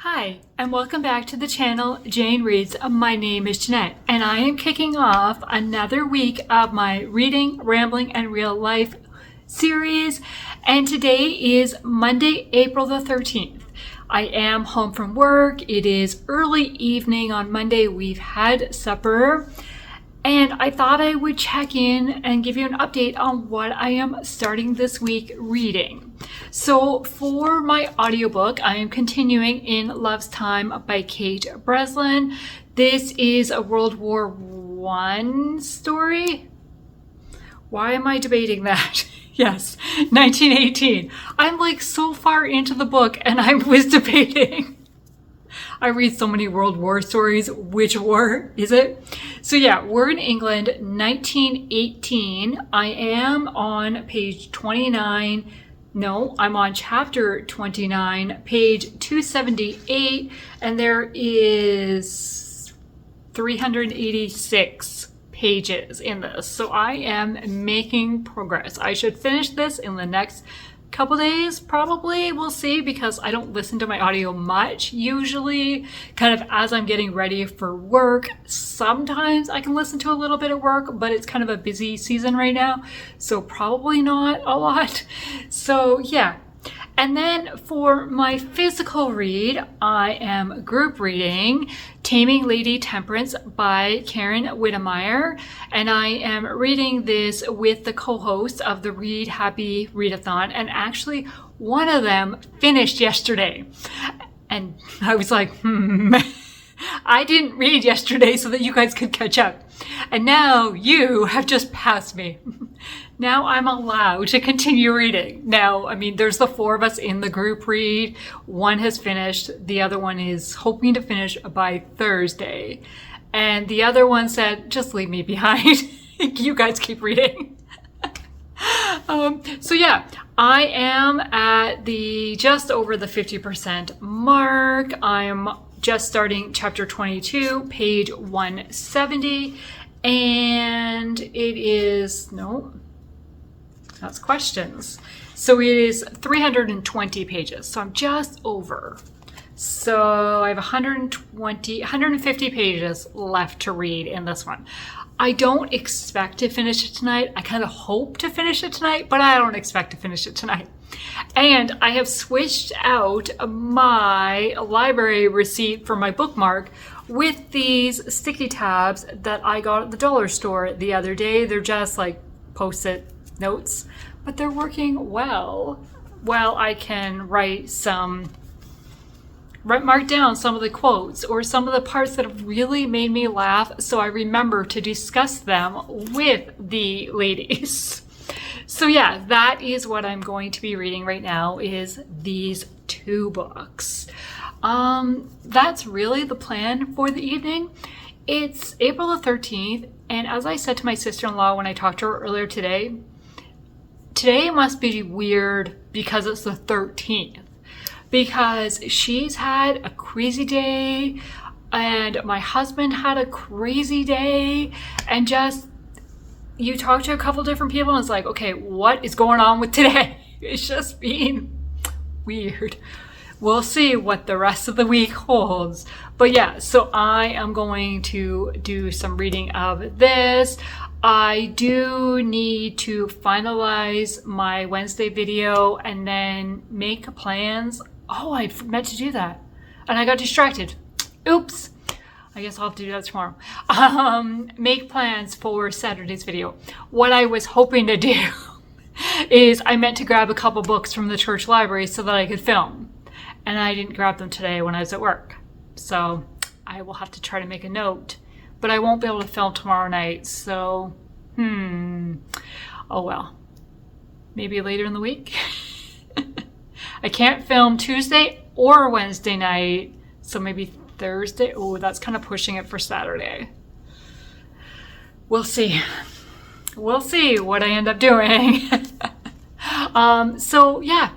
Hi, and welcome back to the channel Jane Reads. My name is Jeanette, and I am kicking off another week of my Reading, Rambling, and Real Life series, and today is Monday, April the 13th. I am home from work. It is early evening on Monday. We've had supper, and I thought I would check in and give you an update on what I am starting this week reading. So for my audiobook, I am continuing in Love's Time by Kate Breslin. This is a World War I story. Why am I debating that? Yes, 1918. I'm like so far into the book and I was debating. I read so many World War stories. Which war is it? So yeah, we're in England, 1918. I am on page 29. No, I'm on chapter 29, page 278, and there is 386 pages in this. So I am making progress. I should finish this in the next couple days, probably. We'll see, because I don't listen to my audio much. Usually, kind of as I'm getting ready for work. Sometimes I can listen to a little bit at work, but it's kind of a busy season right now, so probably not a lot. So yeah. And then for my physical read, I am group reading Taming Lady Temperance by Karen Witemeyer. And I am reading this with the co-host of the Read Happy Readathon. And actually, one of them finished yesterday. And I was like, I didn't read yesterday so that you guys could catch up. And now you have just passed me. Now I'm allowed to continue reading. Now, I mean, there's the four of us in the group read. One has finished. The other one is hoping to finish by Thursday. And the other one said, just leave me behind. You guys keep reading. So yeah, I am at the just over the 50% mark. I'm just starting chapter 22, page 170. And it is, no, that's questions. So it is 320 pages. So I'm just over. So I have 150 pages left to read in this one. I don't expect to finish it tonight. I kind of hope to finish it tonight, but I don't expect to finish it tonight. And I have switched out my library receipt for my bookmark with these sticky tabs that I got at the dollar store the other day. They're just like Post-it notes, but they're working well. Well, I can mark down some of the quotes or some of the parts that have really made me laugh, so I remember to discuss them with the ladies. So yeah, that is what I'm going to be reading right now, is these two books. That's really the plan for the evening. It's April the 13th, and as I said to my sister-in-law when I talked to her earlier today must be weird because it's the 13th. Because she's had a crazy day, and my husband had a crazy day, and just, you talk to a couple different people and it's like, okay, what is going on with today? It's just being weird. We'll see what the rest of the week holds. But yeah, so I am going to do some reading of this. I do need to finalize my Wednesday video and then make plans. Oh, I meant to do that and I got distracted. Oops. I guess I'll have to do that tomorrow. Make plans for Saturday's video. What I was hoping to do is I meant to grab a couple books from the church library so that I could film. And I didn't grab them today when I was at work. So I will have to try to make a note. But I won't be able to film tomorrow night. So, oh well. Maybe later in the week. I can't film Tuesday or Wednesday night. So maybe Thursday. Oh, that's kind of pushing it for Saturday. We'll see. We'll see what I end up doing. So yeah,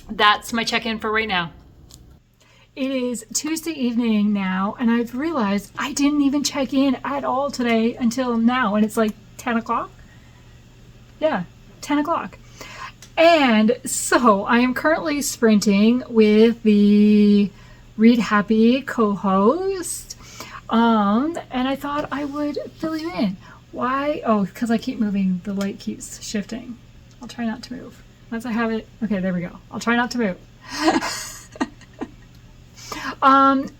that's my check-in for right now. It is Tuesday evening now, and I've realized I didn't even check in at all today until now, and it's like 10 o'clock. Yeah, 10 o'clock. And so I am currently sprinting with the Read Happy co-host. And I thought I would fill you in. Why? Oh, because I keep moving. The light keeps shifting. I'll try not to move. Once I have it. Okay, there we go. I'll try not to move.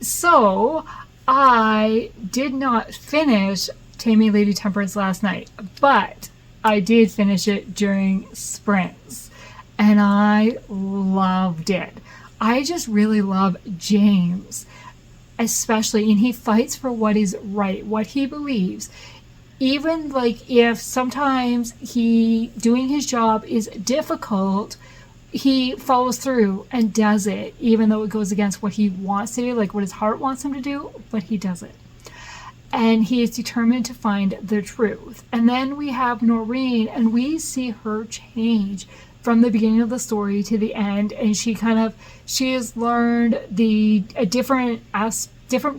So I did not finish Taming Lady Temperance last night, but I did finish it during sprints, and I loved it. I just really love James, especially, and he fights for what is right, what he believes. Even like if sometimes doing his job is difficult, he follows through and does it, even though it goes against what he wants to do, like what his heart wants him to do, but he does it. And he is determined to find the truth. And then we have Noreen, and we see her change from the beginning of the story to the end. And she has learned a different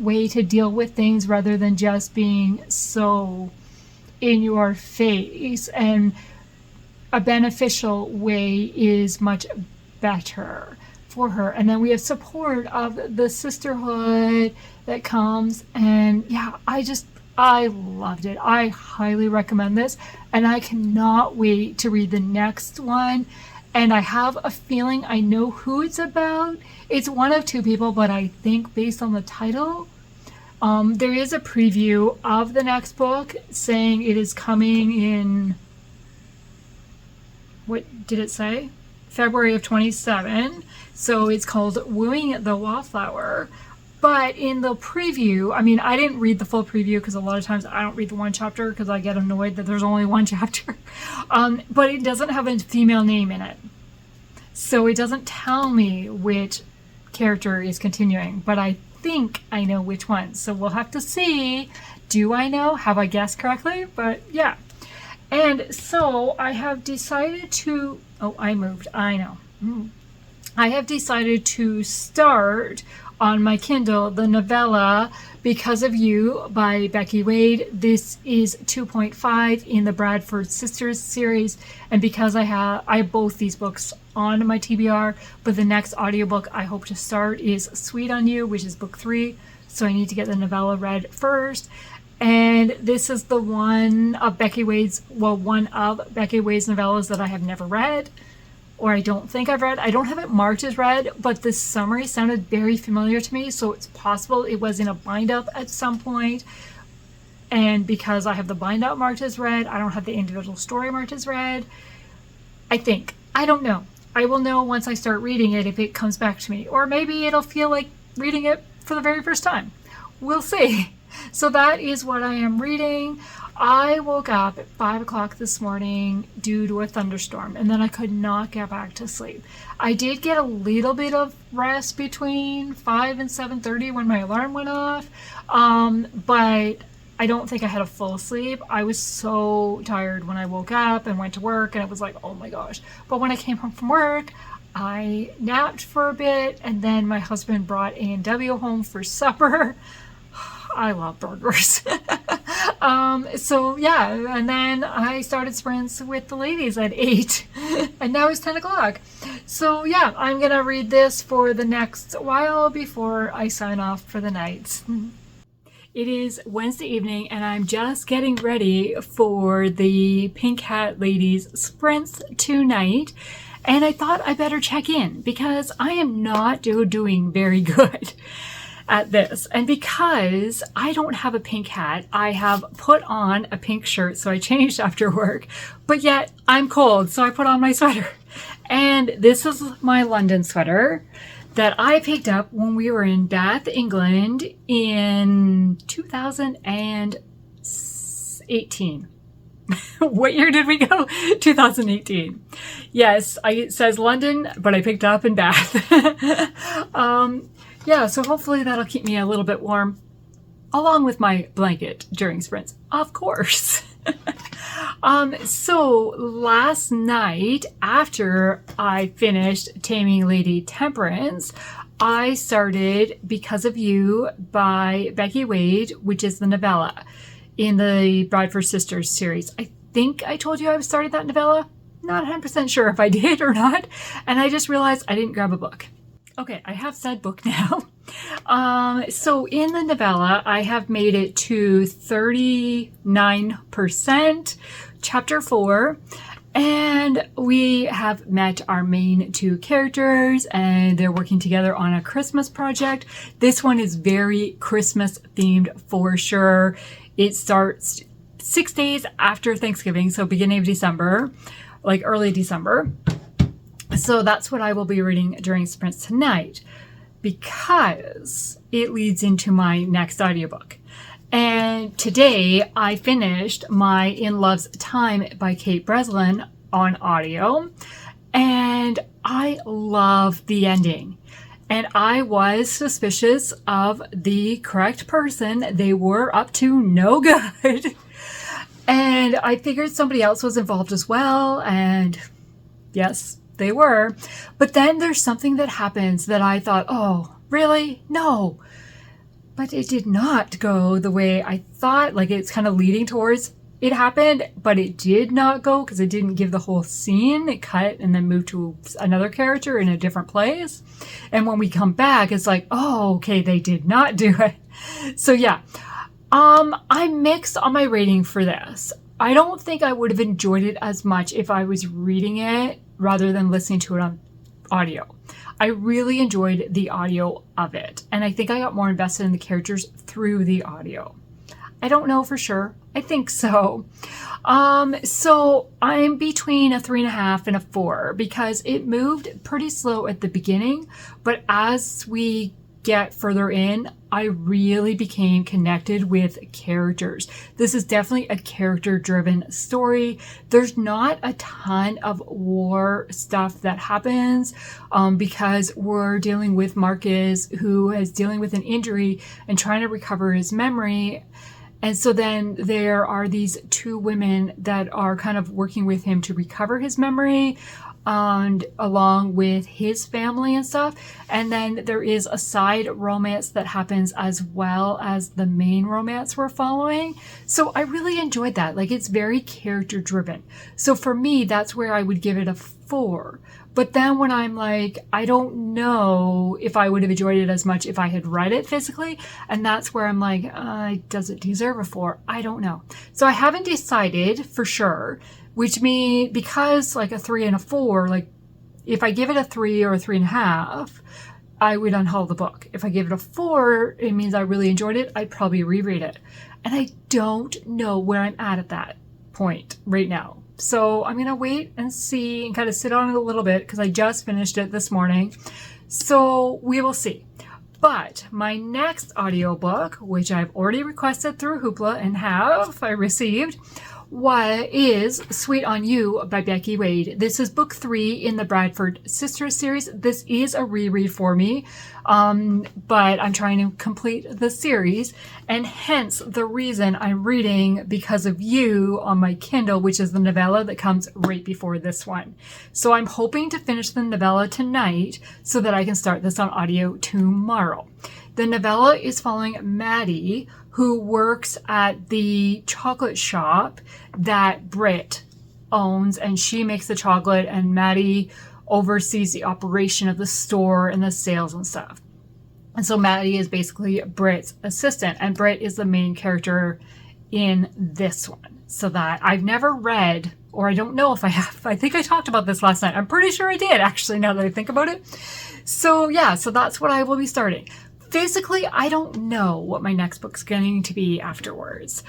way to deal with things rather than just being so in your face. And a beneficial way is much better for her. And then we have support of the sisterhood that comes, and yeah, I loved it. I highly recommend this, and I cannot wait to read the next one. And I have a feeling I know who it's about. It's one of two people, but I think based on the title, there is a preview of the next book saying it is coming in, what did it say? February of 27. So it's called Wooing the Wallflower. But in the preview, I mean, I didn't read the full preview because a lot of times I don't read the one chapter because I get annoyed that there's only one chapter. But it doesn't have a female name in it. So it doesn't tell me which character is continuing, but I think I know which one. So we'll have to see. Do I know? Have I guessed correctly? But yeah. And so I have decided to, oh, I moved. I know. I have decided to start on my Kindle the novella Because of You by Becky Wade. This is 2.5 in the Bradford Sisters series, and because I have both these books on my TBR, but the next audiobook I hope to start is Sweet on You, which is book 3, so I need to get the novella read first. And this is the one of Becky Wade's novellas that I have never read, or I don't think I've read. I don't have it marked as read, but the summary sounded very familiar to me, so it's possible it was in a bind-up at some point. And because I have the bind-up marked as read, I don't have the individual story marked as read. I think. I don't know. I will know once I start reading it if it comes back to me. Or maybe it'll feel like reading it for the very first time. We'll see. So that is what I am reading. I woke up at 5 o'clock this morning due to a thunderstorm, and then I could not get back to sleep. I did get a little bit of rest between 5 and 7:30 when my alarm went off, but I don't think I had a full sleep. I was so tired when I woke up and went to work, and it was like, oh my gosh. But when I came home from work, I napped for a bit, and then my husband brought A&W home for supper. I love burgers. So yeah, and then I started sprints with the ladies at 8, and now it's 10 o'clock. So yeah, I'm gonna read this for the next while before I sign off for the night. It is Wednesday evening, and I'm just getting ready for the Pink Hat Ladies sprints tonight. And I thought I better check in because I am not doing very good at this. And because I don't have a pink hat, I have put on a pink shirt, so I changed after work, but yet I'm cold, so I put on my sweater. And this is my London sweater that I picked up when we were in Bath, England in 2018. What year did we go? 2018. Yes, it says London, but I picked it up in Bath. Yeah, so hopefully that'll keep me a little bit warm, along with my blanket during sprints, of course. So last night, after I finished Taming Lady Temperance, I started Because of You by Becky Wade, which is the novella in the Bradford Sisters series. I think I told you I was starting that novella. Not 100% sure if I did or not. And I just realized I didn't grab a book. Okay, I have said book now. So in the novella, I have made it to 39%, chapter 4. And we have met our main two characters and they're working together on a Christmas project. This one is very Christmas themed for sure. It starts 6 days after Thanksgiving, so beginning of December, like early December. So that's what I will be reading during Sprints tonight because it leads into my next audiobook. And today I finished my In Love's Time by Kate Breslin on audio, and I love the ending. And I was suspicious of the correct person. They were up to no good. And I figured somebody else was involved as well, and yes, they were. But then there's something that happens that I thought, oh, really? No. But it did not go the way I thought. Like, it's kind of leading towards it happened, but it did not go because it didn't give the whole scene. It cut and then moved to another character in a different place. And when we come back, it's like, oh, okay, they did not do it. So yeah, I'm mixed on my rating for this. I don't think I would have enjoyed it as much if I was reading it rather than listening to it on audio. I really enjoyed the audio of it, and I think I got more invested in the characters through the audio. I don't know for sure. I think so. So I'm between a 3.5 and a 4 because it moved pretty slow at the beginning, but as we get further in, I really became connected with characters. This is definitely a character-driven story. There's not a ton of war stuff that happens because we're dealing with Marcus, who is dealing with an injury and trying to recover his memory. And so then there are these two women that are kind of working with him to recover his memory, and along with his family and stuff. And then there is a side romance that happens as well as the main romance we're following. So I really enjoyed that. Like, it's very character driven. So for me, that's where I would give it a 4. But then when I'm like, I don't know if I would have enjoyed it as much if I had read it physically. And that's where I'm like, does it deserve a 4? I don't know. So I haven't decided for sure, which means because like a 3 and a 4, like if I give it a 3 or a 3.5, I would unhaul the book. If I give it a 4, it means I really enjoyed it. I'd probably reread it. And I don't know where I'm at that point right now. So I'm going to wait and see and kind of sit on it a little bit because I just finished it this morning. So we will see. But my next audiobook, which I've already requested through Hoopla and I received, is Sweet on You by Becky Wade. This is book 3 in the Bradford Sisters series. This is a reread for me, but I'm trying to complete the series, and hence the reason I'm reading Because of You on my Kindle, which is the novella that comes right before this one. So I'm hoping to finish the novella tonight so that I can start this on audio tomorrow. The novella is following Maddie, who works at the chocolate shop that Britt owns, and she makes the chocolate, and Maddie oversees the operation of the store and the sales and stuff. And so Maddie is basically Britt's assistant, and Britt is the main character in this one. So that I've never read, or I don't know if I have. I think I talked about this last night. I'm pretty sure I did, actually, now that I think about it. So yeah, so that's what I will be starting. Physically, I don't know what my next book's going to be afterwards.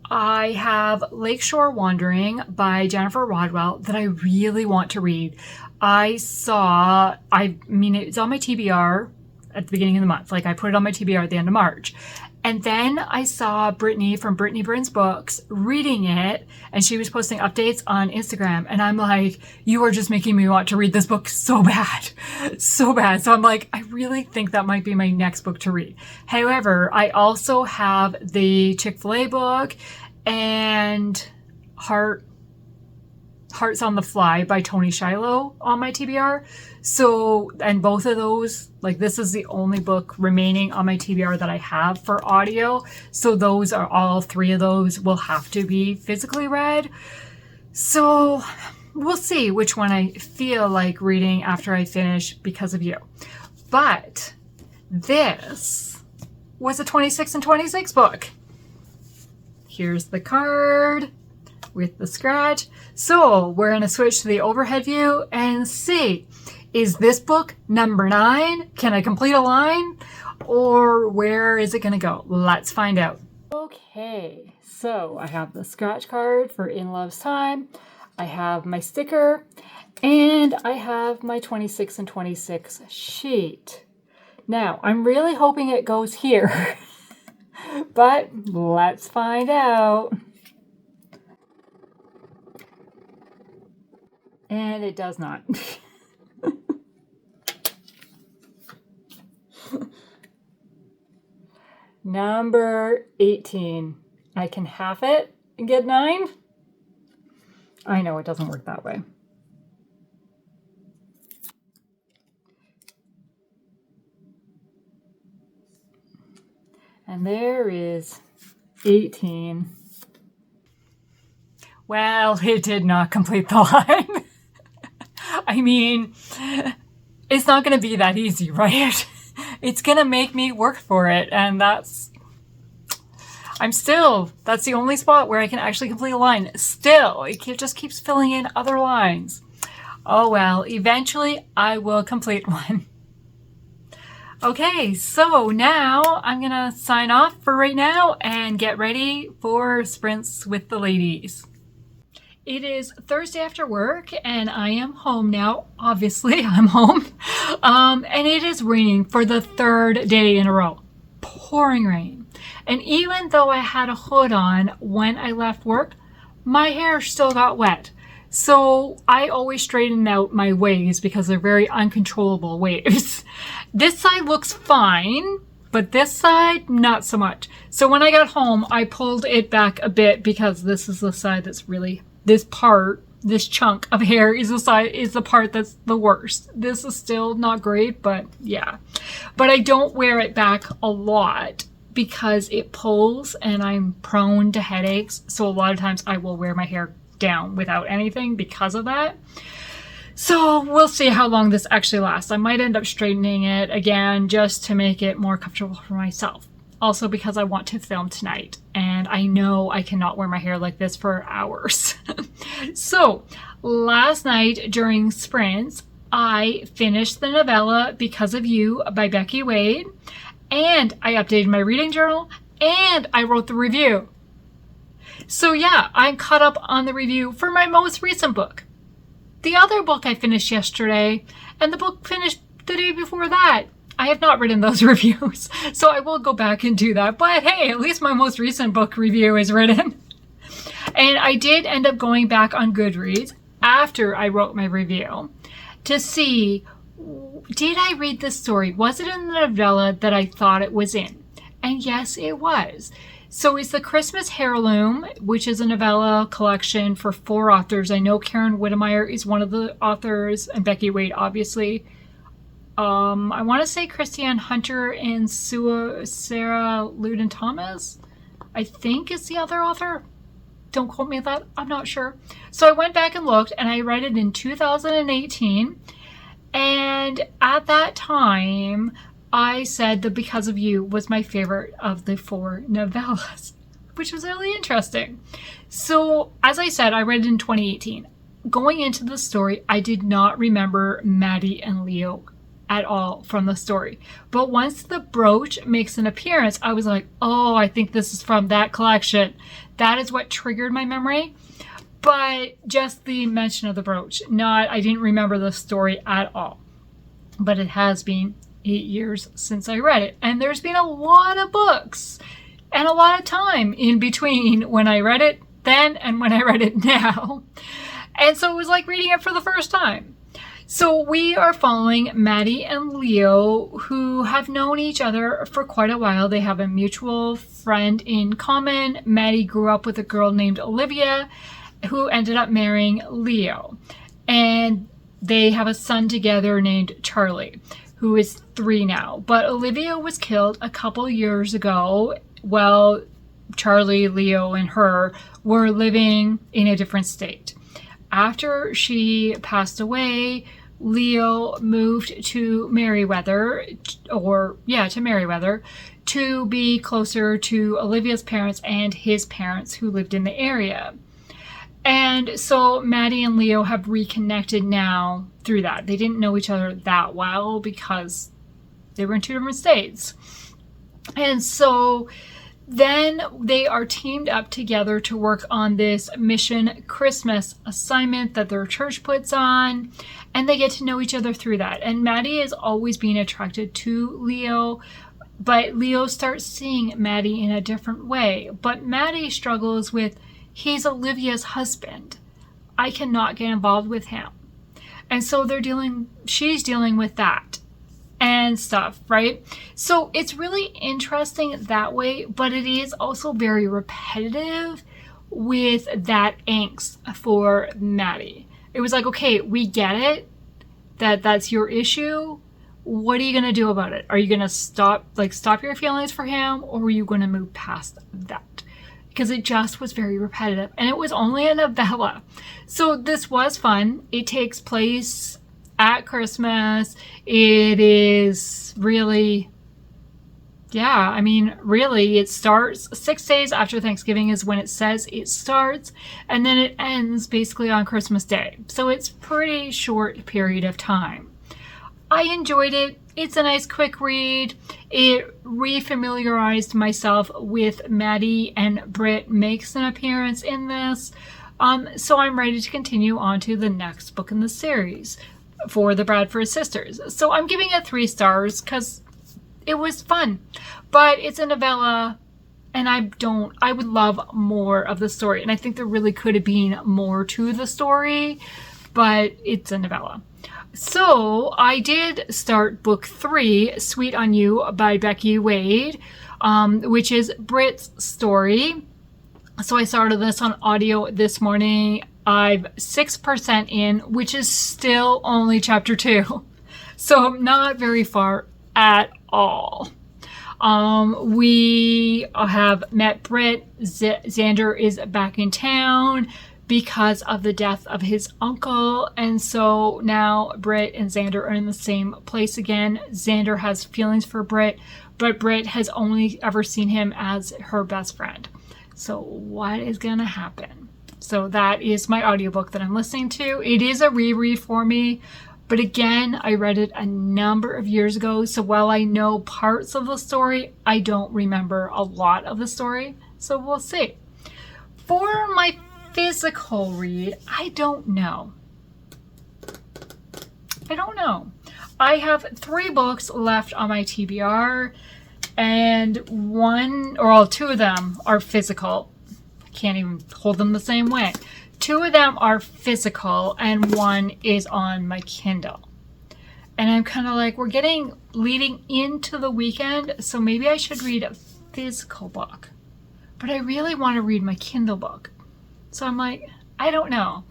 I have Lakeshore Wandering by Jennifer Rodewald that I really want to read. It's on my TBR at the beginning of the month. Like, I put it on my TBR at the end of March. And then I saw Brittany from Brittany Burns Books reading it, and she was posting updates on Instagram. And I'm like, you are just making me want to read this book so bad, so bad. So I'm like, I really think that might be my next book to read. However, I also have the Chick-fil-A book and Hearts on the Fly by Tony Shiloh on my TBR. So, and both of those, like, this is the only book remaining on my TBR that I have for audio. So those are all 3 of those will have to be physically read. So we'll see which one I feel like reading after I finish Because of You. But this was a 26 and 26 book. Here's the card with the scratch. So we're going to switch to the overhead view and see, is this book number 9? Can I complete a line? Or where is it going to go? Let's find out. Okay, so I have the scratch card for In Love's Time. I have my sticker, and I have my 26 and 26 sheet. Now, I'm really hoping it goes here, but let's find out. And it does not. Number 18. I can half it and get 9. I know it doesn't work that way. And there is 18. Well, it did not complete the line. I mean, it's not going to be that easy, right? It's going to make me work for it. And that's the only spot where I can actually complete a line. Still, it just keeps filling in other lines. Oh well, eventually I will complete one. Okay, so now I'm going to sign off for right now and get ready for sprints with the ladies. It is Thursday after work and I am home now. Obviously, I'm home. And it is raining for the 3rd day in a row. Pouring rain. And even though I had a hood on when I left work, my hair still got wet. So I always straighten out my waves because they're very uncontrollable waves. This side looks fine, but this side, not so much. So when I got home, I pulled it back a bit because this is the side that's really, this chunk of hair is the part that's the worst. This is still not great, but yeah. But I don't wear it back a lot because it pulls and I'm prone to headaches. So a lot of times I will wear my hair down without anything because of that. So we'll see how long this actually lasts. I might end up straightening it again just to make it more comfortable for myself. Also because I want to film tonight and I know I cannot wear my hair like this for hours. So last night during sprints, I finished the novella Because of You by Becky Wade, and I updated my reading journal, and I wrote the review. So yeah, I'm caught up on the review for my most recent book. The other book I finished yesterday, and the book finished the day before that. I have not written those reviews, so I will go back and do that. But hey, at least my most recent book review is written. And I did end up going back on Goodreads after I wrote my review to see, did I read this story? Was it in the novella that I thought it was in? And yes, it was. So it's The Christmas Heirloom, which is a novella collection for 4 authors. I know Karen Witemeyer is one of the authors, and Becky Wade, obviously. I want to say Christiane Hunter and Sarah Loudon Thomas, I think is the other author. Don't quote me on that. I'm not sure. So I went back and looked, and I read it in 2018. And at that time, I said that Because of You was my favorite of the 4 novellas, which was really interesting. So, as I said, I read it in 2018. Going into the story, I did not remember Maddie and Leo at all from the story. But once the brooch makes an appearance, I was like, oh, I think this is from that collection. That is what triggered my memory. But just the mention of the brooch. I didn't remember the story at all. But it has been 8 years since I read it. And there's been a lot of books and a lot of time in between when I read it then and when I read it now. And so it was like reading it for the first time. So we are following Maddie and Leo, who have known each other for quite a while. They have a mutual friend in common. Maddie grew up with a girl named Olivia, who ended up marrying Leo. And they have a son together named Charlie, who is 3 now. But Olivia was killed a couple years ago while Charlie, Leo, and her were living in a different state. After she passed away, Leo moved to Merriweather, to be closer to Olivia's parents and his parents who lived in the area. And so Maddie and Leo have reconnected now through that. They didn't know each other that well because they were in two different states. And so then they are teamed up together to work on this mission Christmas assignment that their church puts on. And they get to know each other through that. And Maddie is always being attracted to Leo, but Leo starts seeing Maddie in a different way. But Maddie struggles with, he's Olivia's husband. I cannot get involved with him. And so she's dealing with that and stuff, right? So it's really interesting that way, but it is also very repetitive with that angst for Maddie. It was like, okay, we get it, that's your issue. What are you going to do about it? Are you going to stop your feelings for him, or are you going to move past that? Because it just was very repetitive, and it was only a novella. So this was fun. It takes place at Christmas. It is really, really, it starts 6 days after Thanksgiving is when it says it starts, and then it ends basically on Christmas Day. So it's pretty short period of time. I enjoyed it. It's a nice quick read. It refamiliarized myself with Maddie, and Britt makes an appearance in this. So I'm ready to continue on to the next book in the series for the Bradford sisters. So I'm giving it 3 stars because it was fun, but it's a novella, and I would love more of the story. And I think there really could have been more to the story, but it's a novella. So I did start book 3, Sweet on You by Becky Wade, which is Britt's story. So I started this on audio this morning. I'm 6% in, which is still only chapter 2. So not very far at all. We have met Britt. Xander is back in town because of the death of his uncle. And so now Britt and Xander are in the same place again. Xander has feelings for Britt, but Britt has only ever seen him as her best friend. So what is going to happen? So that is my audiobook that I'm listening to. It is a reread for me, but again, I read it a number of years ago. So while I know parts of the story, I don't remember a lot of the story. So we'll see. For my physical read, I don't know. I have 3 books left on my TBR, and 2 of them are physical. I can't even hold them the same way. 2 of them are physical, and 1 is on my Kindle. And I'm kind of like, we're leading into the weekend, so maybe I should read a physical book. But I really want to read my Kindle book. So I'm like, I don't know.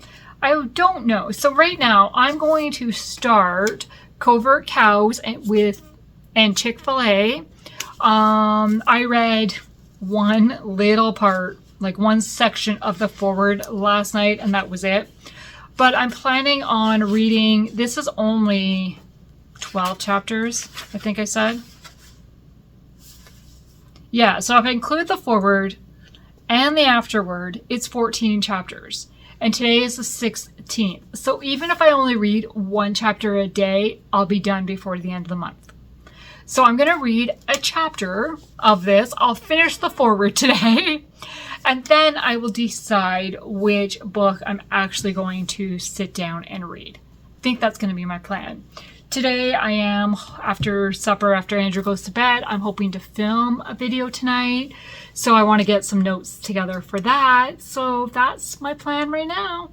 So right now, I'm going to start Covert Cows and Chick-fil-A. I read one little part, like one section of the foreword last night, and that was it. But I'm planning on reading, this is only 12 chapters, I think I said. Yeah, so if I include the foreword and the afterword, it's 14 chapters. And today is the 16th. So even if I only read 1 chapter a day, I'll be done before the end of the month. So I'm going to read a chapter of this. I'll finish the foreword today. And then I will decide which book I'm actually going to sit down and read. I think that's going to be my plan. Today I am, after supper, after Andrew goes to bed, I'm hoping to film a video tonight. So I want to get some notes together for that. So that's my plan right now.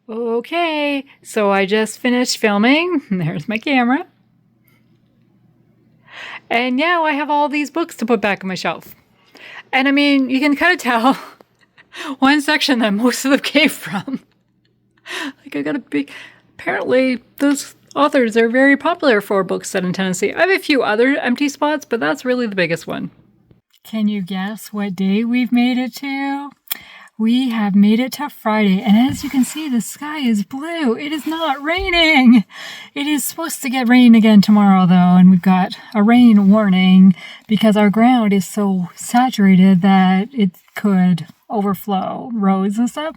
Okay, so I just finished filming. There's my camera. And now I have all these books to put back on my shelf. And I mean, you can kind of tell one section that most of them came from. Like I got a big, apparently those authors are very popular for books set in Tennessee. I have a few other empty spots, but that's really the biggest one. Can you guess what day we've made it to? we have made it to Friday, and as you can see, the sky is blue. It is not raining. It is supposed to get rain again tomorrow, though, and we've got a rain warning because our ground is so saturated that it could overflow roads and stuff.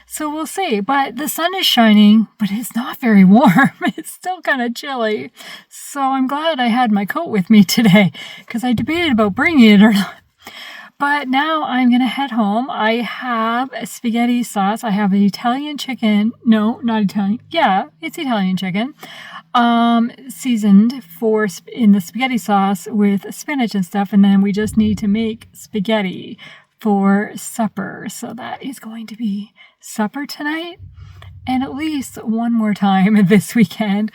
So we'll see. But the sun is shining, but it's not very warm. It's still kind of chilly. So I'm glad I had my coat with me today because I debated about bringing it or not. But now I'm going to head home. I have a spaghetti sauce. I have an Italian chicken. No, not Italian. Yeah, it's Italian chicken. Seasoned in the spaghetti sauce with spinach and stuff. And then we just need to make spaghetti for supper. So that is going to be supper tonight and at least one more time this weekend.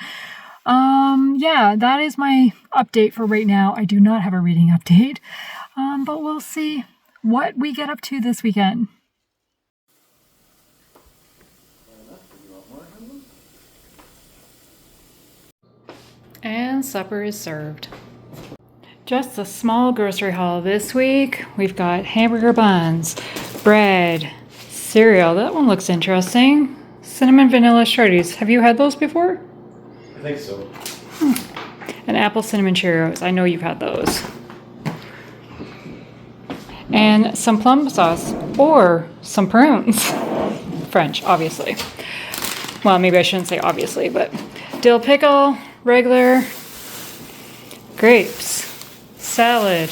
Yeah, that is my update for right now. I do not have a reading update, but we'll see what we get up to this weekend. And supper is served. Just a small grocery haul this week. We've got hamburger buns, bread, cereal. That one looks interesting. Cinnamon vanilla shorties. Have you had those before? I think so. And apple cinnamon Cheerios. I know you've had those. And some plum sauce or some prunes. French, obviously. Well, maybe I shouldn't say obviously, but dill pickle, regular, grapes, salad,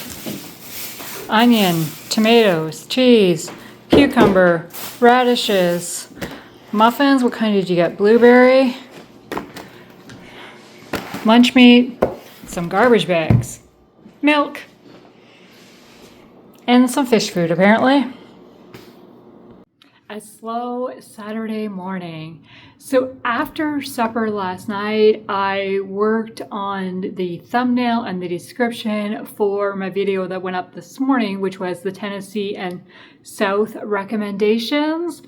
onion, tomatoes, cheese, cucumber, radishes, muffins. What kind did you get? Blueberry, lunch meat, some garbage bags, milk, and some fish food apparently. A slow Saturday morning. So after supper last night, I worked on the thumbnail and the description for my video that went up this morning, which was the Tennessee and South recommendations.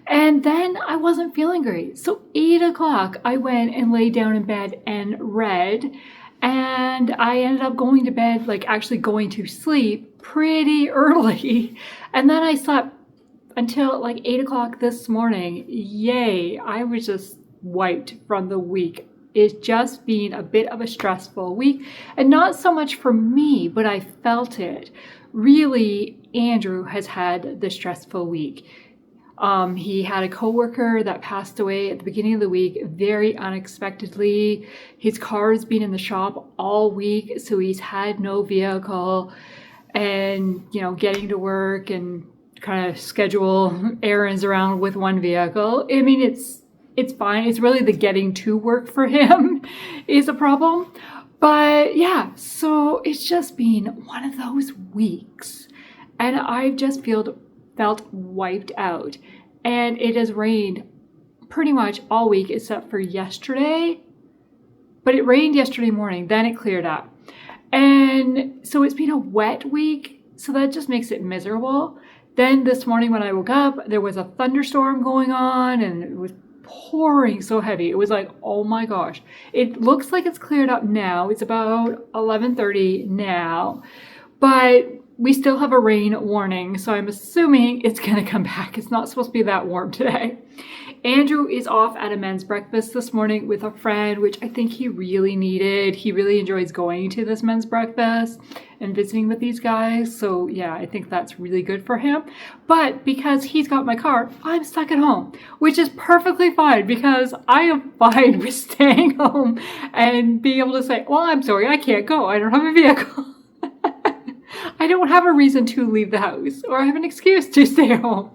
And then I wasn't feeling great. So 8 o'clock, I went and laid down in bed and read. And I ended up going to bed, actually going to sleep pretty early. And then I slept until 8 o'clock this morning. Yay, I was just wiped from the week. It's just been a bit of a stressful week, and not so much for me, but I felt it. Really, Andrew has had the stressful week. He had a coworker that passed away at the beginning of the week, very unexpectedly. His car's been in the shop all week, so he's had no vehicle, and getting to work and kind of schedule errands around with one vehicle. I mean, it's fine. It's really the getting to work for him is a problem. But yeah, so it's just been one of those weeks, and I've just felt wiped out. And it has rained pretty much all week except for yesterday. But it rained yesterday morning, then it cleared up. And so it's been a wet week, so that just makes it miserable. Then this morning when I woke up, there was a thunderstorm going on and it was pouring so heavy. It was like, oh my gosh. It looks like it's cleared up now. It's about 11:30 now, but we still have a rain warning. So I'm assuming it's going to come back. It's not supposed to be that warm today. Andrew is off at a men's breakfast this morning with a friend, which I think he really needed. He really enjoys going to this men's breakfast and visiting with these guys. So yeah, I think that's really good for him. But because he's got my car, I'm stuck at home, which is perfectly fine because I am fine with staying home and being able to say, well, I'm sorry, I can't go. I don't have a vehicle. I don't have a reason to leave the house or I have an excuse to stay home.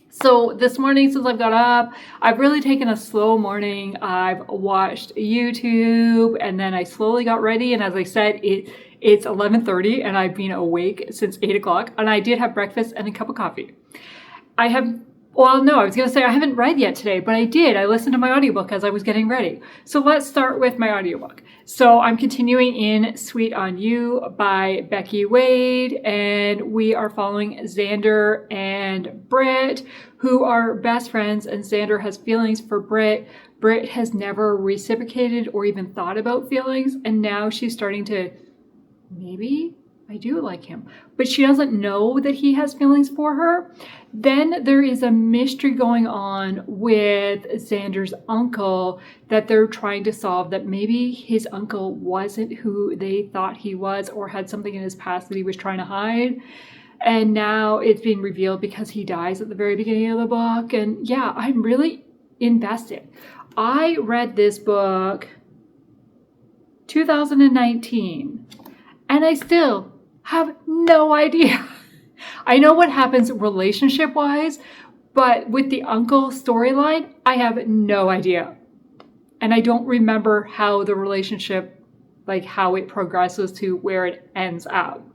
So this morning, since I've got up, I've really taken a slow morning. I've watched YouTube and then I slowly got ready. And as I said, it's 11:30 and I've been awake since 8 o'clock. And I did have breakfast and a cup of coffee. I was going to say I haven't read yet today, but I did. I listened to my audiobook as I was getting ready. So let's start with my audiobook. So I'm continuing in Sweet on You by Becky Wade, and we are following Xander and Britt, who are best friends, and Xander has feelings for Britt. Britt has never reciprocated or even thought about feelings, and now she's starting to maybe I do like him. But she doesn't know that he has feelings for her. Then there is a mystery going on with Xander's uncle that they're trying to solve, that maybe his uncle wasn't who they thought he was, or had something in his past that he was trying to hide. And now it's being revealed because he dies at the very beginning of the book. And yeah, I'm really invested. I read this book 2019, and I still have no idea. I know what happens relationship-wise, but with the uncle storyline, I have no idea. And I don't remember how the relationship, like how it progresses to where it ends up.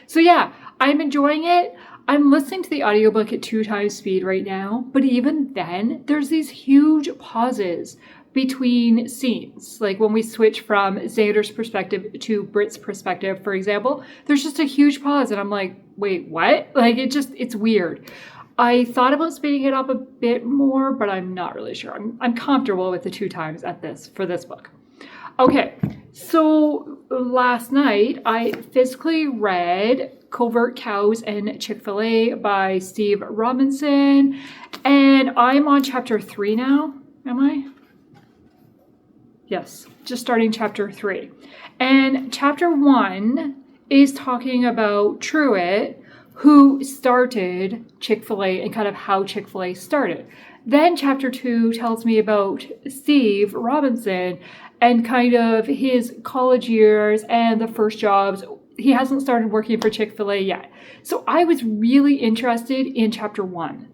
So yeah, I'm enjoying it. I'm listening to the audiobook at 2x speed right now, but even then, there's these huge pauses between scenes. Like when we switch from Xander's perspective to Britt's perspective, for example, there's just a huge pause and I'm like, wait, what? Like it's weird. I thought about speeding it up a bit more, but I'm not really sure. I'm comfortable with the 2x at this for this book. Okay, so last night I physically read Covert Cows and Chick-fil-A by Steve Robinson, and I'm on chapter 3 now. Am I? Yes, just starting chapter 3. And chapter 1 is talking about Truett, who started Chick-fil-A and kind of how Chick-fil-A started. Then chapter 2 tells me about Steve Robinson and kind of his college years and the first jobs. He hasn't started working for Chick-fil-A yet. So I was really interested in chapter 1.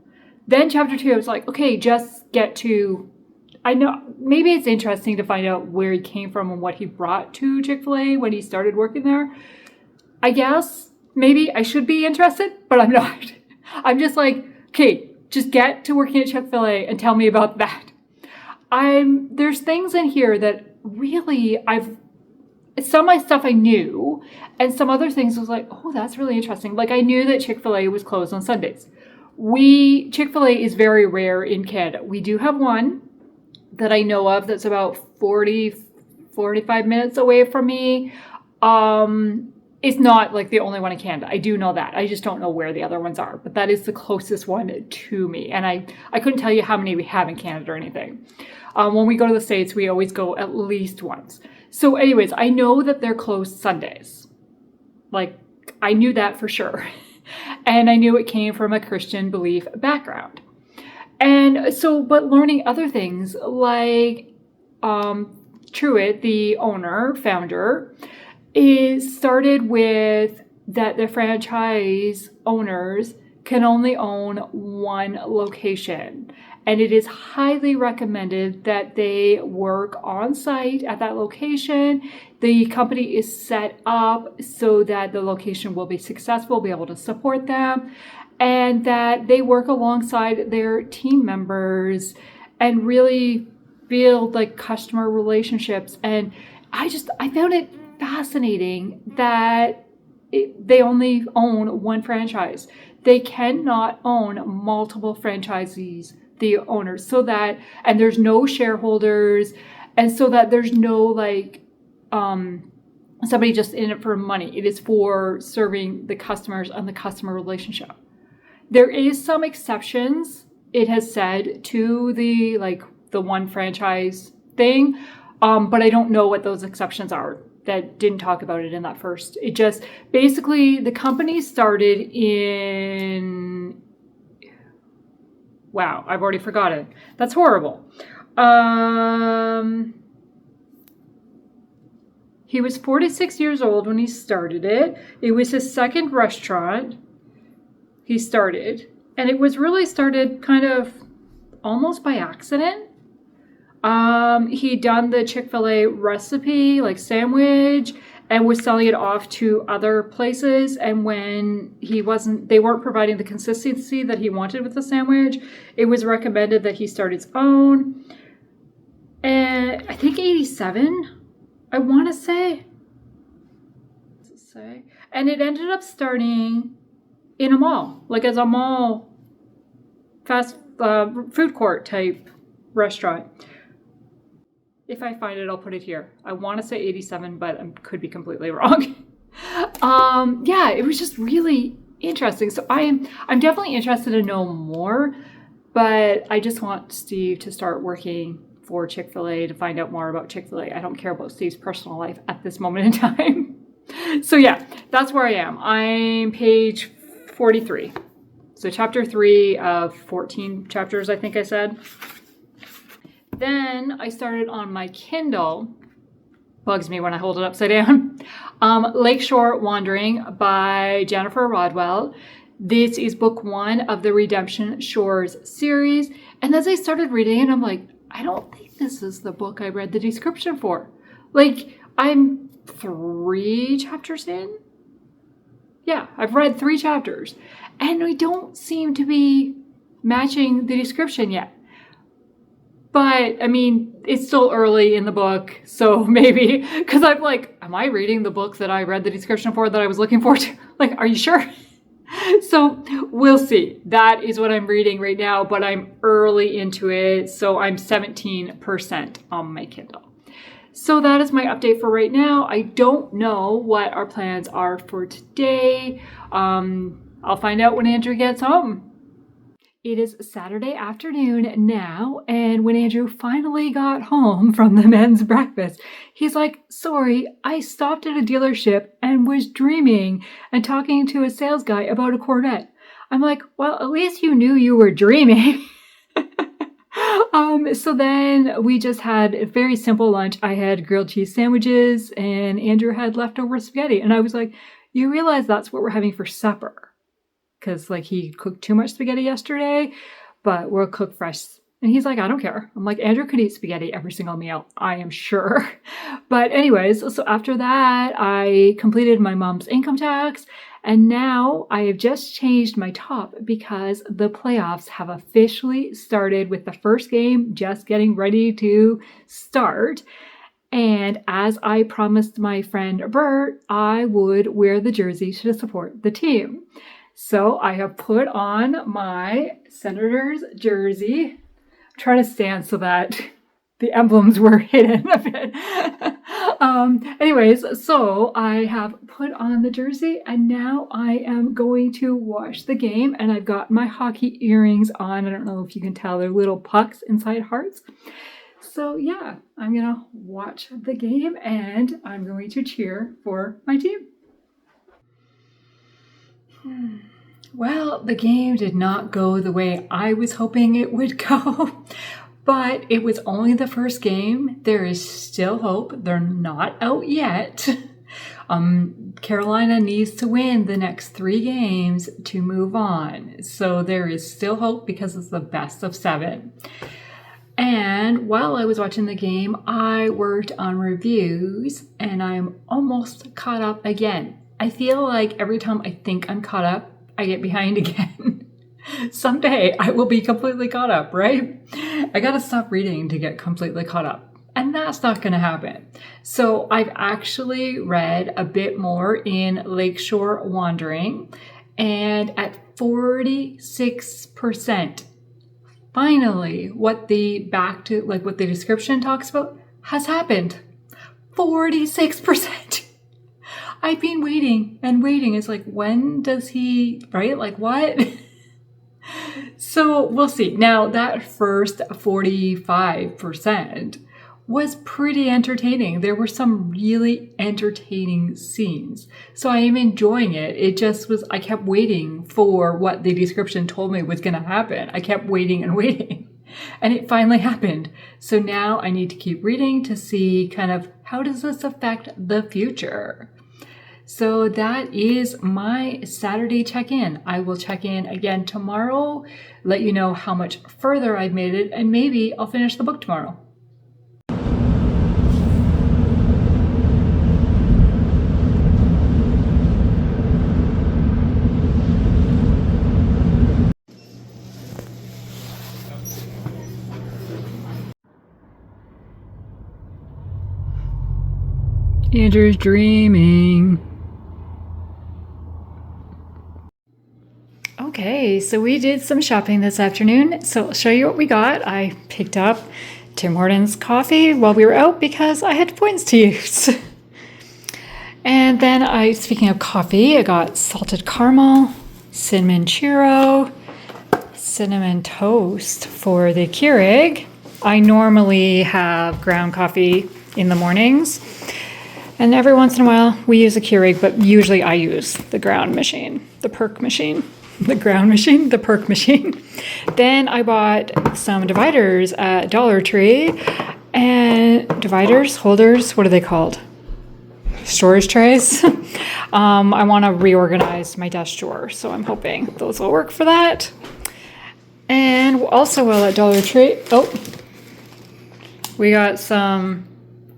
Then chapter 2, I was like, okay, just get to, I know, maybe it's interesting to find out where he came from and what he brought to Chick-fil-A when he started working there. I guess maybe I should be interested, but I'm not. I'm just like, okay, just get to working at Chick-fil-A and tell me about that. There's things in here that really some of my stuff I knew, and some other things was like, oh, that's really interesting. Like I knew that Chick-fil-A was closed on Sundays. Chick-fil-A is very rare in Canada. We do have one that I know of that's about 45 minutes away from me. It's not like the only one in Canada. I do know that. I just don't know where the other ones are. But that is the closest one to me. And I couldn't tell you how many we have in Canada or anything. When we go to the States, we always go at least once. So anyways, I know that they're closed Sundays. Like, I knew that for sure. And I knew it came from a Christian belief background. And so, but learning other things like Truett, the owner, founder, is started with that the franchise owners can only own one location. And it is highly recommended that they work on site at that location. The company is set up so that the location will be successful, be able to support them, and that they work alongside their team members and really build like customer relationships. And I found it fascinating that they only own one franchise. They cannot own multiple franchisees, the owners, so that, and there's no shareholders, and so that there's no like somebody just in it for money. It is for serving the customers and the customer relationship. There is some exceptions, it has said, to the one franchise thing, but I don't know what those exceptions are. That didn't talk about it in that first. It just, basically, the company started in, wow, I've already forgotten. That's horrible. He was 46 years old when he started it. It was his second restaurant he started. And it was really started kind of almost by accident. He'd done the Chick-fil-A recipe, like sandwich, and was selling it off to other places. And when they weren't providing the consistency that he wanted with the sandwich, it was recommended that he start his own. And I think 87, I want to say. What does it say? And it ended up starting in a mall, like as a mall fast food court type restaurant. If I find it, I'll put it here. I want to say 87, but I could be completely wrong. Yeah, it was just really interesting. So I'm definitely interested to know more, but I just want Steve to start working for Chick-fil-A to find out more about Chick-fil-A. I don't care about Steve's personal life at this moment in time. So yeah, that's where I am. I'm page 43. So chapter 3 of 14 chapters, I think I said. Then I started on my Kindle. Bugs me when I hold it upside down. Lakeshore Wandering by Jennifer Rodewald. This is book 1 of the Redemption Shores series. And as I started reading it, I'm like, I don't think this is the book I read the description for. Like, I'm 3 chapters in. Yeah, I've read 3 chapters. And we don't seem to be matching the description yet. But, I mean, it's still early in the book, so maybe, because I'm like, am I reading the book that I read the description for that I was looking for? Like, are you sure? So, we'll see. That is what I'm reading right now, but I'm early into it, so I'm 17% on my Kindle. So that is my update for right now. I don't know what our plans are for today. I'll find out when Andrew gets home. It is Saturday afternoon now, and when Andrew finally got home from the men's breakfast, he's like, sorry, I stopped at a dealership and was dreaming and talking to a sales guy about a Corvette. I'm like, well, at least you knew you were dreaming. So then we just had a very simple lunch. I had grilled cheese sandwiches and Andrew had leftover spaghetti. And I was like, you realize that's what we're having for supper? Because like he cooked too much spaghetti yesterday, but we'll cook fresh. And he's like, I don't care. I'm like, Andrew could eat spaghetti every single meal, I am sure. But anyways, so after that, I completed my mom's income tax. And now I have just changed my top because the playoffs have officially started with the first game just getting ready to start. And as I promised my friend Bert, I would wear the jersey to support the team. So I have put on my Senators jersey. I'm trying to stand so that the emblems were hidden a bit. Anyways, so I have put on the jersey and now I am going to watch the game and I've got my hockey earrings on. I don't know if you can tell, they're little pucks inside hearts. So yeah, I'm going to watch the game and I'm going to cheer for my team. Well, the game did not go the way I was hoping it would go, but it was only the first game. There is still hope. They're not out yet. Carolina needs to win the next 3 games to move on. So there is still hope because it's the best of 7. And while I was watching the game, I worked on reviews and I'm almost caught up again. I feel like every time I think I'm caught up, I get behind again. Someday I will be completely caught up, right? I gotta stop reading to get completely caught up. And that's not gonna happen. So I've actually read a bit more in Lakeshore Wandering, and at 46%, finally, what the description talks about has happened. 46%. I've been waiting and waiting. It's like, when does he, right? Like what? So we'll see. Now that first 45% was pretty entertaining. There were some really entertaining scenes. So I am enjoying it. It just was, I kept waiting for what the description told me was going to happen. I kept waiting and waiting. And it finally happened. So now I need to keep reading to see kind of how does this affect the future. So that is my Saturday check-in. I will check in again tomorrow, let you know how much further I've made it, and maybe I'll finish the book tomorrow. Andrew's dreaming. Okay, so we did some shopping this afternoon. So I'll show you what we got. I picked up Tim Hortons coffee while we were out because I had points to use. And then speaking of coffee, I got salted caramel, cinnamon churro, cinnamon toast for the Keurig. I normally have ground coffee in the mornings, and every once in a while we use a Keurig, but usually I use the ground machine, the perk machine, the ground machine, the perk machine. Then I bought some dividers at Dollar Tree, and dividers, holders, what are they called? Storage trays. I want to reorganize my desk drawer, so I'm hoping those will work for that. And also while at Dollar Tree, we got some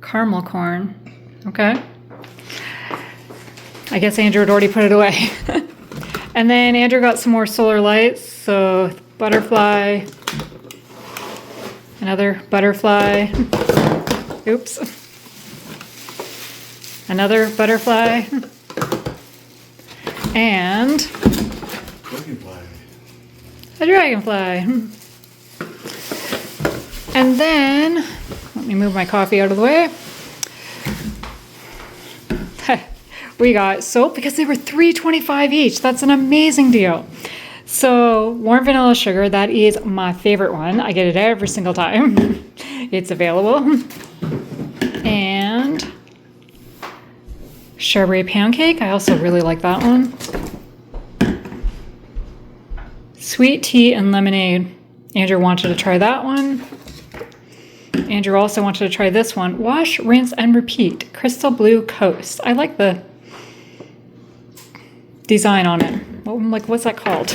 caramel corn. Okay. I guess Andrew had already put it away. And then Andrew got some more solar lights. So butterfly, another butterfly. Oops. Another butterfly. And dragonfly. A dragonfly. And then, let me move my coffee out of the way. We got soap because they were $3.25 each. That's an amazing deal. So warm vanilla sugar, that is my favorite one. I get it every single time it's available. And strawberry pound cake. I also really like that one. Sweet tea and lemonade. Andrew wanted to try that one. Andrew also wanted to try this one. Wash, rinse, and repeat. Crystal Blue Coast. I like the design on it. What's that called?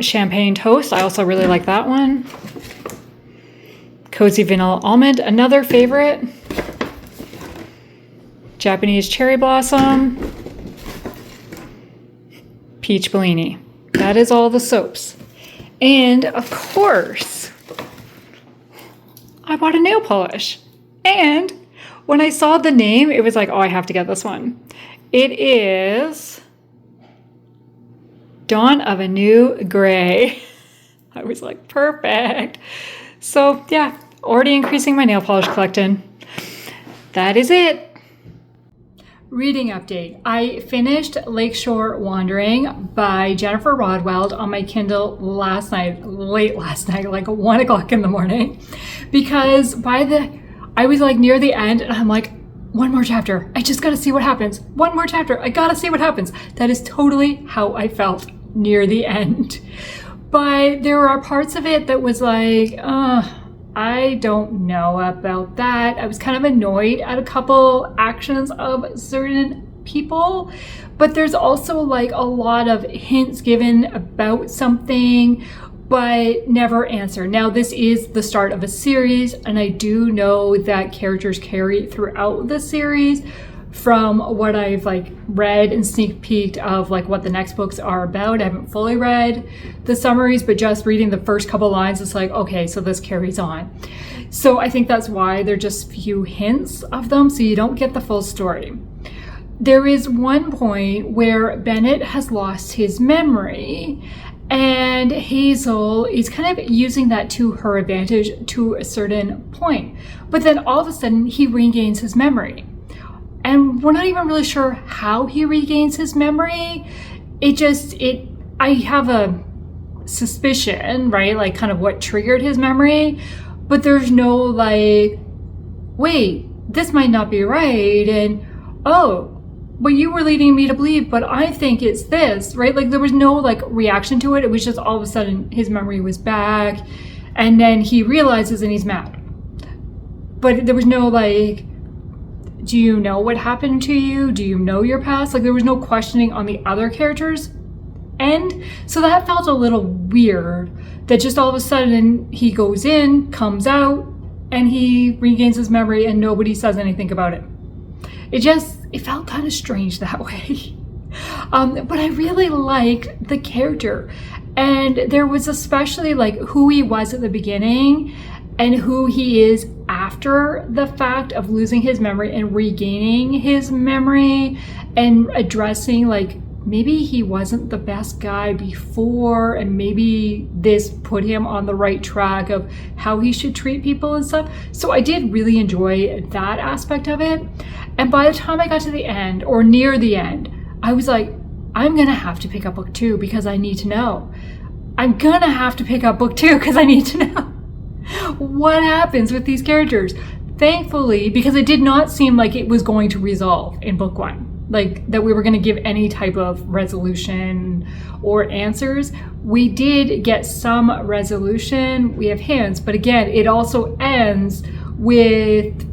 Champagne toast. I also really like that one. Cozy vanilla almond. Another favorite. Japanese cherry blossom. Peach Bellini. That is all the soaps. And of course, I bought a nail polish. And when I saw the name, it was like, oh, I have to get this one. It is Dawn of a New Gray. I was like, perfect. So yeah, already increasing my nail polish collection. That is it. Reading update. I finished Lakeshore Wandering by Jennifer Rodewald on my Kindle late last night, like 1 o'clock in the morning, because I was like near the end and I'm like, one more chapter. I just got to see what happens. One more chapter. I got to see what happens. That is totally how I felt near the end. But there are parts of it that was like, I don't know about that. I was kind of annoyed at a couple actions of certain people, but there's also like a lot of hints given about something, but never answered. Now, this is the start of a series, and I do know that characters carry throughout the series from what I've like read and sneak peeked of like what the next books are about. I haven't fully read the summaries, but just reading the first couple lines, it's like, okay, so this carries on. So I think that's why they're just few hints of them, so you don't get the full story. There is one point where Bennett has lost his memory, and Hazel is kind of using that to her advantage to a certain point. But then all of a sudden he regains his memory. And we're not even really sure how he regains his memory. I have a suspicion, right? Like kind of what triggered his memory, but there's no like, wait, this might not be right. And, oh, but you were leading me to believe, but I think it's this, right? Like there was no like reaction to it. It was just all of a sudden his memory was back, and then he realizes and he's mad. But there was no like, do you know what happened to you? Do you know your past? Like there was no questioning on the other characters' end. So that felt a little weird, that just all of a sudden he goes in, comes out, and he regains his memory and nobody says anything about it. It felt kind of strange that way. But I really liked the character. And there was especially like who he was at the beginning and who he is after the fact of losing his memory and regaining his memory, and addressing like maybe he wasn't the best guy before, and maybe this put him on the right track of how he should treat people and stuff. So I did really enjoy that aspect of it. And by the time I got to the end or near the end, I was like, I'm going to have to pick up book 2 because I need to know. I'm going to have to pick up book 2 because I need to know what happens with these characters. Thankfully, because it did not seem like it was going to resolve in book 1, like that we were going to give any type of resolution or answers. We did get some resolution. We have hints, but again, it also ends with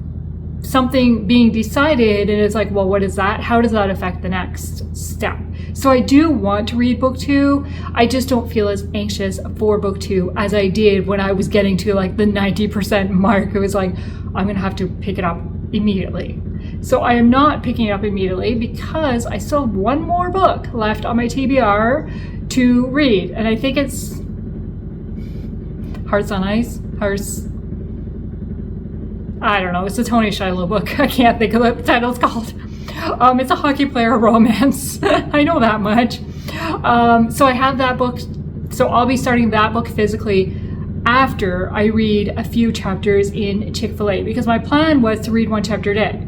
something being decided, and it's like, well, what is that? How does that affect the next step? So I do want to read book 2. I just don't feel as anxious for book 2 as I did when I was getting to like the 90% mark. It was like, I'm gonna have to pick it up immediately. So I am not picking it up immediately because I still have one more book left on my TBR to read, and I think it's Hearts on Ice. I don't know, it's a Tony Shiloh book. I can't think of what the title's called. It's a hockey player romance. I know that much. So I have that book. So I'll be starting that book physically after I read a few chapters in Chick-fil-A, because my plan was to read one chapter a day.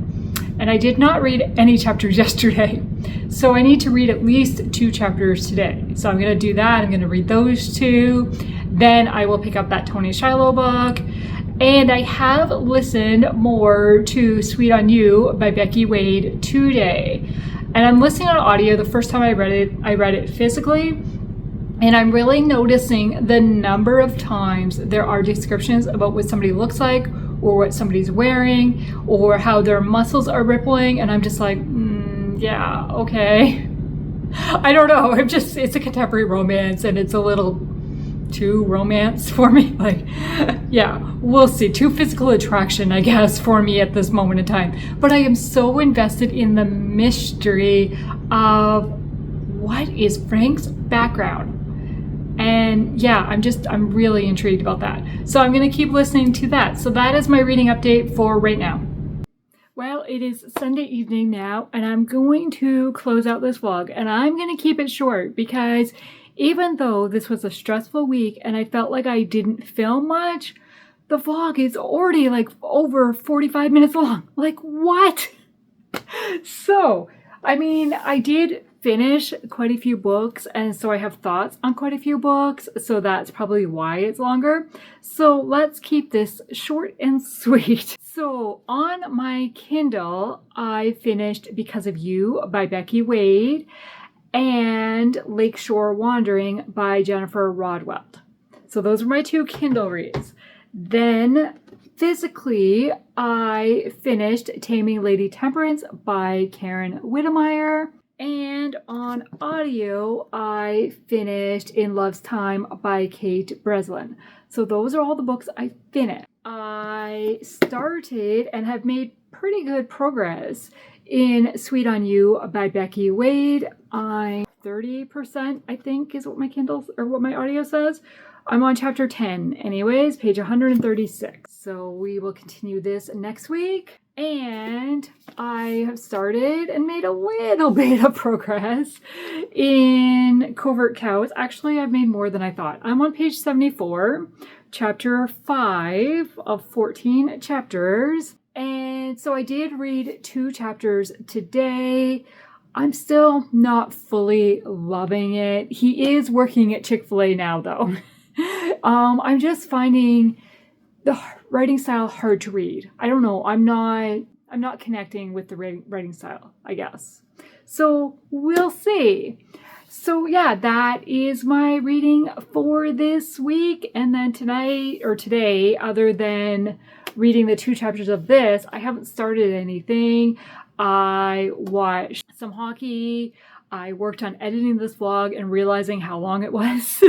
And I did not read any chapters yesterday. So I need to read at least 2 chapters today. So I'm going to do that. I'm going to read those 2. Then I will pick up that Tony Shiloh book. And I have listened more to Sweet on You by Becky Wade today. And I'm listening on audio. The first time I read it physically. And I'm really noticing the number of times there are descriptions about what somebody looks like, or what somebody's wearing, or how their muscles are rippling. And I'm just like, yeah, okay. I don't know. It's a contemporary romance, and it's a little too romance for me. Like, yeah, we'll see. Too physical attraction, I guess, for me at this moment in time. But I am so invested in the mystery of what is Frank's background. And yeah, I'm really intrigued about that. So I'm going to keep listening to that. So that is my reading update for right now. Well, it is Sunday evening now, and I'm going to close out this vlog, and I'm going to keep it short because even though this was a stressful week and I felt like I didn't film much, the vlog is already like over 45 minutes long. Like, what? So, I mean, I did finish quite a few books, and so I have thoughts on quite a few books, so that's probably why it's longer. So let's keep this short and sweet. So on my Kindle, I finished Because of You by Becky Wade and Lakeshore Wandering by Jennifer Rodewald. So those were my 2 Kindle reads. Then physically, I finished Taming Lady Temperance by Karen Witemeyer. And on audio, I finished In Love's Time by Kate Breslin. So those are all the books I finished. I started and have made pretty good progress in Sweet on You by Becky Wade. I'm 30%, I think, is what my Kindle or what my audio says. I'm on chapter 10 anyways, page 136. So we will continue this next week. And I have started and made a little bit of progress in Covert Cows. Actually, I've made more than I thought. I'm on page 74, chapter 5 of 14 chapters. And so I did read 2 chapters today. I'm still not fully loving it. He is working at Chick-fil-A now, though. I'm just finding the writing style hard to read. I don't know. I'm not connecting with the writing style, I guess. So we'll see. So yeah, that is my reading for this week. And then tonight or today, other than reading the 2 chapters of this, I haven't started anything. I watched some hockey. I worked on editing this vlog and realizing how long it was.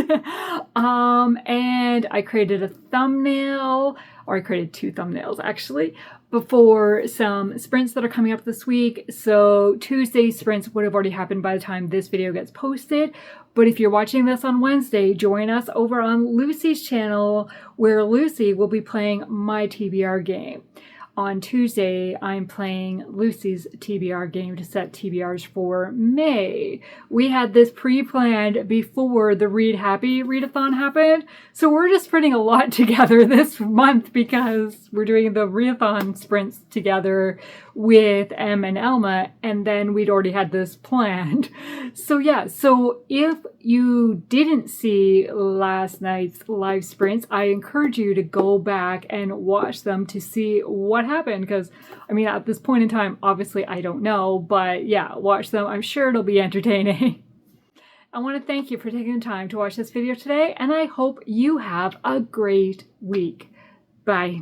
And I created a thumbnail, or I created 2 thumbnails actually, before some sprints that are coming up this week. So Tuesday's sprints would have already happened by the time this video gets posted. But if you're watching this on Wednesday, join us over on Lucy's channel, where Lucy will be playing my TBR game. On Tuesday, I'm playing Lucy's TBR game to set TBRs for May. We had this pre-planned before the Read Happy readathon happened. So we're just putting a lot together this month because we're doing the readathon sprints together with Em and Alma, and then we'd already had this planned. So yeah, so if you didn't see last night's live sprints, I encourage you to go back and watch them to see what happened, because I mean, at this point in time, obviously I don't know, but yeah, watch them. I'm sure it'll be entertaining. I want to thank you for taking the time to watch this video today, and I hope you have a great week. Bye.